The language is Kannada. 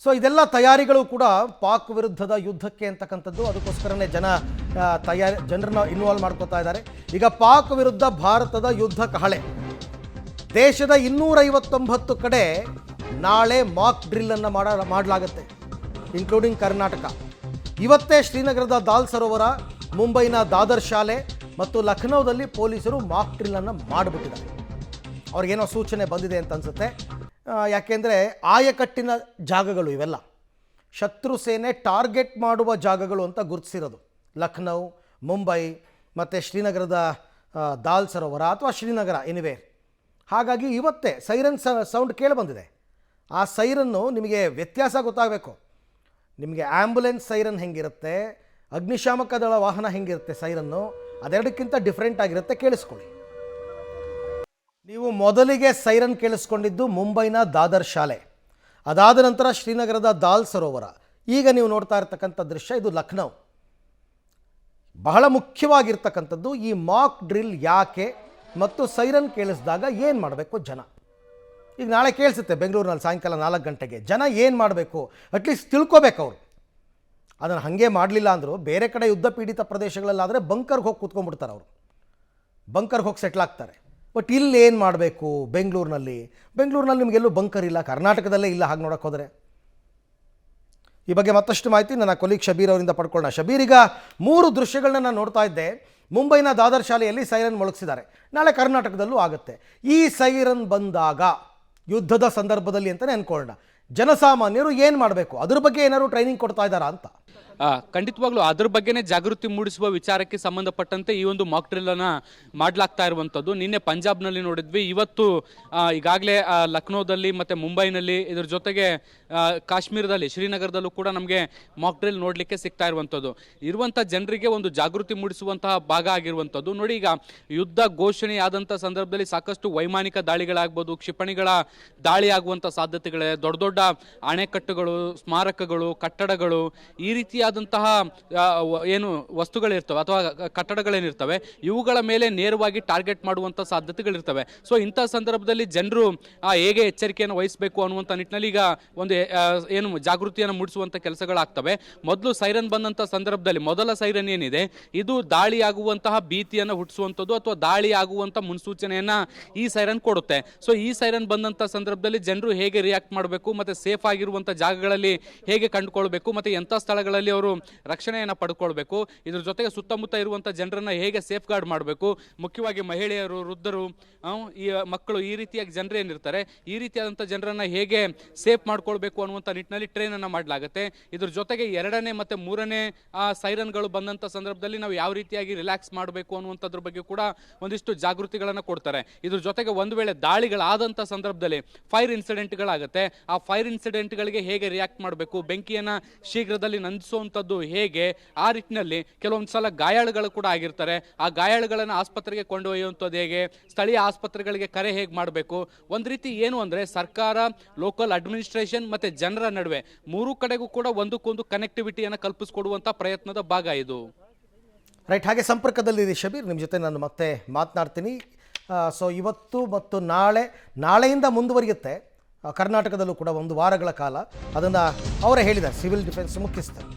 ಸೊ ಇದೆಲ್ಲ ತಯಾರಿಗಳು ಕೂಡ ಪಾಕ್ ವಿರುದ್ಧದ ಯುದ್ಧಕ್ಕೆ ಅಂತಕ್ಕಂಥದ್ದು. ಅದಕ್ಕೋಸ್ಕರನೇ ಜನರನ್ನ ಇನ್ವಾಲ್ವ್ ಮಾಡ್ಕೋತಾ ಇದ್ದಾರೆ. ಈಗ ಪಾಕ್ ವಿರುದ್ಧ ಭಾರತದ ಯುದ್ಧ ಕಹಳೆ. ದೇಶದ 259 ಕಡೆ ನಾಳೆ ಮಾಕ್ ಡ್ರಿಲ್ ಅನ್ನು ಮಾಡಲಾಗುತ್ತೆ, ಇನ್ಕ್ಲೂಡಿಂಗ್ ಕರ್ನಾಟಕ. ಇವತ್ತೇ ಶ್ರೀನಗರದ ದಾಲ್ ಸರೋವರ, ಮುಂಬೈನ ದಾದರ್ ಶಾಲೆ ಮತ್ತು ಲಖನೌದಲ್ಲಿ ಪೊಲೀಸರು ಮಾಕ್ ಡ್ರಿಲ್ ಅನ್ನು ಮಾಡಿಬಿಟ್ಟಿದ್ದಾರೆ. ಅವ್ರಿಗೇನೋ ಸೂಚನೆ ಬಂದಿದೆ ಅಂತ ಅನ್ಸುತ್ತೆ. ಯಾಕೆಂದರೆ ಆಯಕಟ್ಟಿನ ಜಾಗಗಳು ಇವೆಲ್ಲ ಶತ್ರು ಸೇನೆ ಟಾರ್ಗೆಟ್ ಮಾಡುವ ಜಾಗಗಳು ಅಂತ ಗುರುತಿಸಿರೋದು. ಲಖನೌ, ಮುಂಬೈ ಮತ್ತು ಶ್ರೀನಗರದ ದಾಲ್ ಸರೋವರ ಅಥವಾ ಶ್ರೀನಗರ ಎನಿವೇ. ಹಾಗಾಗಿ ಇವತ್ತೇ ಸೈರನ್ ಸೌಂಡ್ ಕೇಳಿ ಬಂದಿದೆ. ಆ ಸೈರನ್ನು ನಿಮಗೆ ವ್ಯತ್ಯಾಸ ಗೊತ್ತಾಗಬೇಕು. ನಿಮಗೆ ಆ್ಯಂಬುಲೆನ್ಸ್ ಸೈರನ್ ಹೆಂಗಿರುತ್ತೆ, ಅಗ್ನಿಶಾಮಕ ದಳ ವಾಹನ ಹೆಂಗಿರುತ್ತೆ ಸೈರನ್ನು, ಅದೆರಡಕ್ಕಿಂತ ಡಿಫ್ರೆಂಟ್ ಆಗಿರುತ್ತೆ. ಕೇಳಿಸ್ಕೊಳ್ಳಿ. ನೀವು ಮೊದಲಿಗೆ ಸೈರನ್ ಕೇಳಿಸ್ಕೊಂಡಿದ್ದು ಮುಂಬೈನ ದಾದರ್ ಶಾಲೆ, ಅದಾದ ನಂತರ ಶ್ರೀನಗರದ ದಾಲ್ ಸರೋವರ. ಈಗ ನೀವು ನೋಡ್ತಾ ಇರ್ತಕ್ಕಂಥ ದೃಶ್ಯ ಇದು ಲಖನೌ. ಬಹಳ ಮುಖ್ಯವಾಗಿರ್ತಕ್ಕಂಥದ್ದು ಈ ಮಾಕ್ ಡ್ರಿಲ್ ಯಾಕೆ ಮತ್ತು ಸೈರನ್ ಕೇಳಿಸಿದಾಗ ಏನು ಮಾಡಬೇಕು ಜನ. ಈಗ ನಾಳೆ ಕೇಳಿಸುತ್ತೆ ಬೆಂಗಳೂರಿನಲ್ಲಿ ಸಾಯಂಕಾಲ 4 ಗಂಟೆಗೆ. ಜನ ಏನು ಮಾಡಬೇಕು ಅಟ್ಲೀಸ್ಟ್ ತಿಳ್ಕೊಬೇಕು ಅವರು. ಅದನ್ನು ಹಾಗೆ ಮಾಡಲಿಲ್ಲ ಅಂದರು ಬೇರೆ ಕಡೆ ಯುದ್ಧ ಪೀಡಿತ ಪ್ರದೇಶಗಳಲ್ಲಾದರೆ ಬಂಕರ್ಗೆ ಹೋಗಿ ಕೂತ್ಕೊಂಡ್ಬಿಡ್ತಾರೆ ಅವರು, ಬಂಕರ್ಗೆ ಹೋಗಿ ಸೆಟ್ಲ್ ಆಗ್ತಾರೆ. ಬಟ್ ಇಲ್ಲಿ ಏನು ಮಾಡಬೇಕು ಬೆಂಗಳೂರಿನಲ್ಲಿ ನಿಮಗೆಲ್ಲೂ ಬಂಕರ್ ಇಲ್ಲ, ಕರ್ನಾಟಕದಲ್ಲೇ ಇಲ್ಲ. ಹಾಗೆ ನೋಡೋಕೆ ಹೋದರೆ ಈ ಬಗ್ಗೆ ಮತ್ತಷ್ಟು ಮಾಹಿತಿ ನನ್ನ ಕೊಲೀಗ್ ಶಬೀರ್ ಅವರಿಂದ ಪಡ್ಕೊಳ್ಳೋಣ. ಶಬೀರ್, ಈಗ 3 ದೃಶ್ಯಗಳನ್ನ ನಾನು ನೋಡ್ತಾ ಇದ್ದೆ. ಮುಂಬೈನ ದಾದರ್ ಶಾಲೆಯಲ್ಲಿ ಸೈರನ್ ಮೊಳಗಿಸಿದ್ದಾರೆ, ನಾಳೆ ಕರ್ನಾಟಕದಲ್ಲೂ ಆಗುತ್ತೆ. ಈ ಸೈರನ್ ಬಂದಾಗ ಯುದ್ಧದ ಸಂದರ್ಭದಲ್ಲಿ ಅಂತಲೇ ಅಂದ್ಕೊಳ್ಳೋಣ, ಜನಸಾಮಾನ್ಯರು ಏನು ಮಾಡಬೇಕು, ಅದ್ರ ಬಗ್ಗೆ ಏನಾದ್ರು ಟ್ರೈನಿಂಗ್ ಕೊಡ್ತಾ ಇದ್ದಾರಾ ಅಂತ? ಖಂಡಿತವಾಗ್ಲೂ ಅದ್ರ ಬಗ್ಗೆನೇ ಜಾಗೃತಿ ಮೂಡಿಸುವ ವಿಚಾರಕ್ಕೆ ಸಂಬಂಧಪಟ್ಟಂತೆ ಈ ಒಂದು ಮಾಕ್ ಡ್ರಿಲ್ ಅನ್ನ ಮಾಡ್ಲಾಗ್ತಾ ಇರುವಂಥದ್ದು. ನಿನ್ನೆ ಪಂಜಾಬ್ನಲ್ಲಿ ನೋಡಿದ್ವಿ, ಇವತ್ತು ಈಗಾಗಲೇ ಲಕ್ನೋದಲ್ಲಿ ಮತ್ತೆ ಮುಂಬೈನಲ್ಲಿ, ಇದ್ರ ಜೊತೆಗೆ ಕಾಶ್ಮೀರದಲ್ಲಿ ಶ್ರೀನಗರದಲ್ಲೂ ಕೂಡ ನಮಗೆ ಮಾಕ್ ಡ್ರಿಲ್ ನೋಡಲಿಕ್ಕೆ ಸಿಗ್ತಾ ಇರುವಂಥ ಜನರಿಗೆ ಒಂದು ಜಾಗೃತಿ ಮೂಡಿಸುವಂತಹ ಭಾಗ ಆಗಿರುವಂಥದ್ದು. ನೋಡಿ, ಈಗ ಯುದ್ಧ ಘೋಷಣೆಯಾದಂಥ ಸಂದರ್ಭದಲ್ಲಿ ಸಾಕಷ್ಟು ವೈಮಾನಿಕ ದಾಳಿಗಳಾಗ್ಬೋದು, ಕ್ಷಿಪಣಿಗಳ ದಾಳಿ ಆಗುವಂಥ ಸಾಧ್ಯತೆಗಳಿದೆ. ದೊಡ್ಡ ದೊಡ್ಡ ಅಣೆಕಟ್ಟುಗಳು, ಸ್ಮಾರಕಗಳು, ಕಟ್ಟಡಗಳು, ಈ ರೀತಿಯಾದಂತಹ ಏನು ವಸ್ತುಗಳಿರ್ತವೆ ಅಥವಾ ಕಟ್ಟಡಗಳೇನಿರ್ತವೆ ಇವುಗಳ ಮೇಲೆ ನೇರವಾಗಿ ಟಾರ್ಗೆಟ್ ಮಾಡುವಂಥ ಸಾಧ್ಯತೆಗಳಿರ್ತವೆ. ಸೊ ಇಂಥ ಸಂದರ್ಭದಲ್ಲಿ ಜನರು ಹೇಗೆ ಎಚ್ಚರಿಕೆಯನ್ನು ವಹಿಸಬೇಕು ಅನ್ನುವಂಥ ನಿಟ್ಟಿನಲ್ಲಿ ಈಗ ಒಂದು ಏನು ಜಾಗೃತಿಯನ್ನು ಮೂಡಿಸುವಂಥ ಕೆಲಸಗಳಾಗ್ತವೆ. ಮೊದಲು ಸೈರನ್ ಬಂದಂಥ ಸಂದರ್ಭದಲ್ಲಿ ಮೊದಲ ಸೈರನ್ ಏನಿದೆ ಇದು ದಾಳಿ ಆಗುವಂತಹ ಭೀತಿಯನ್ನು ಹುಟ್ಟಿಸುವಂಥದ್ದು ಅಥವಾ ದಾಳಿ ಆಗುವಂಥ ಮುನ್ಸೂಚನೆಯನ್ನ ಈ ಸೈರನ್ ಕೊಡುತ್ತೆ. ಸೊ ಈ ಸೈರನ್ ಬಂದಂಥ ಸಂದರ್ಭದಲ್ಲಿ ಜನರು ಹೇಗೆ ರಿಯಾಕ್ಟ್ ಮಾಡಬೇಕು, ಮತ್ತೆ ಸೇಫ್ ಆಗಿರುವಂಥ ಜಾಗಗಳಲ್ಲಿ ಹೇಗೆ ಕಂಡುಕೊಳ್ಬೇಕು, ಮತ್ತೆ ಎಂಥ ಸ್ಥಳಗಳಲ್ಲಿ ಅವರು ರಕ್ಷಣೆಯನ್ನು ಪಡ್ಕೊಳ್ಬೇಕು, ಇದ್ರ ಜೊತೆಗೆ ಸುತ್ತಮುತ್ತ ಇರುವಂಥ ಜನರನ್ನ ಹೇಗೆ ಸೇಫ್ ಗಾರ್ಡ್ ಮಾಡಬೇಕು, ಮುಖ್ಯವಾಗಿ ಮಹಿಳೆಯರು, ವೃದ್ಧರು, ಈ ಮಕ್ಕಳು, ಈ ರೀತಿಯಾಗಿ ಜನರು ಏನಿರ್ತಾರೆ ಈ ರೀತಿಯಾದಂಥ ಜನರನ್ನ ಹೇಗೆ ಸೇಫ್ ಮಾಡ್ಕೊಳ್ಬೇಕು ಅನ್ನುವಂಥ ನಿಟ್ಟಿನಲ್ಲಿ ಟ್ರೈನ್ ಅನ್ನು ಮಾಡಲಾಗುತ್ತೆ. ಇದ್ರ ಜೊತೆಗೆ 2ನೇ ಮತ್ತು 3ನೇ ಸೈರನ್ಗಳು ಬಂದಂಥ ಸಂದರ್ಭದಲ್ಲಿ ನಾವು ಯಾವ ರೀತಿಯಾಗಿ ರಿಲ್ಯಾಕ್ಸ್ ಮಾಡಬೇಕು ಅನ್ನುವಂಥದ್ರ ಬಗ್ಗೆ ಕೂಡ ಒಂದಿಷ್ಟು ಜಾಗೃತಿಗಳನ್ನು ಕೊಡ್ತಾರೆ. ಇದ್ರ ಜೊತೆಗೆ ಒಂದು ವೇಳೆ ದಾಳಿಗಳಾದಂಥ ಸಂದರ್ಭದಲ್ಲಿ ಫೈರ್ ಇನ್ಸಿಡೆಂಟ್ಗಳಾಗುತ್ತೆ, ಆ ಫೈರ್ ಇನ್ಸಿಡೆಂಟ್ಗಳಿಗೆ ಹೇಗೆ ರಿಯಾಕ್ಟ್ ಮಾಡಬೇಕು, ಬೆಂಕಿಯನ್ನು ಶೀಘ್ರದಲ್ಲಿ ನಂದಿಸುವಂಥದ್ದು ಹೇಗೆ, ಆ ನಿಟ್ಟಿನಲ್ಲಿ ಕೆಲವೊಂದು ಸಲ ಗಾಯಾಳುಗಳು ಕೂಡ ಆಗಿರ್ತಾರೆ, ಆ ಗಾಯಾಳುಗಳನ್ನು ಆಸ್ಪತ್ರೆಗೆ ಕೊಂಡೊಯ್ಯುವಂಥದ್ದು ಹೇಗೆ, ಸ್ಥಳೀಯ ಆಸ್ಪತ್ರೆಗಳಿಗೆ ಕರೆ ಹೇಗೆ ಮಾಡಬೇಕು. ಒಂದು ರೀತಿ ಏನು ಅಂದರೆ ಸರ್ಕಾರ, ಲೋಕಲ್ ಅಡ್ಮಿನಿಸ್ಟ್ರೇಷನ್ ಮತ್ತು ಜನರ ನಡುವೆ 3 ಕಡೆಗೂ ಕೂಡ ಒಂದಕ್ಕೊಂದು ಕನೆಕ್ಟಿವಿಟಿಯನ್ನು ಕಲ್ಪಿಸಿಕೊಡುವಂಥ ಪ್ರಯತ್ನದ ಭಾಗ ಇದು. ರೈಟ್, ಹಾಗೆ ಸಂಪರ್ಕದಲ್ಲಿದೆ ಶಬೀರ್, ನಿಮ್ಮ ಜೊತೆ ನಾನು ಮತ್ತೆ ಮಾತನಾಡ್ತೀನಿ. ಸೊ ಇವತ್ತು ಮತ್ತು ನಾಳೆಯಿಂದ ಮುಂದುವರಿಯುತ್ತೆ ಕರ್ನಾಟಕದಲ್ಲೂ ಕೂಡ 1 ವಾರಗಳ ಕಾಲ. ಅದನ್ನು ಅವರೇ ಹೇಳಿದ್ದಾರೆ, ಸಿವಿಲ್ ಡಿಫೆನ್ಸ್ ಮುಖ್ಯಸ್ಥರು.